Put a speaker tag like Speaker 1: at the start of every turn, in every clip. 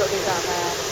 Speaker 1: things out there.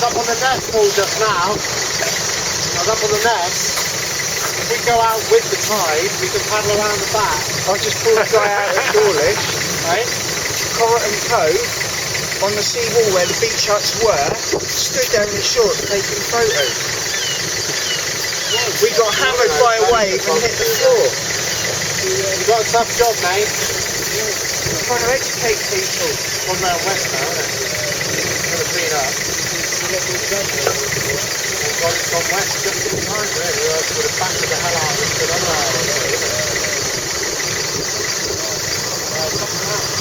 Speaker 2: Up on the nest pool just now. I was up on the nest. If we go out with the tide, we can paddle around the back.
Speaker 3: I just pulled a guy out at Dawlish,
Speaker 2: Right?
Speaker 3: Corrigan Cove, on the sea wall where the beach huts were, stood there in the shorts taking photos. We got hammered by a wave and hit the floor.
Speaker 2: You've got a tough job, mate.
Speaker 3: We're trying to educate people.
Speaker 2: One round west now, isn't it? Got to clean up. We've gone west just in time, really. Or else we would have battered the hell out of it otherwise, isn't it? Something else,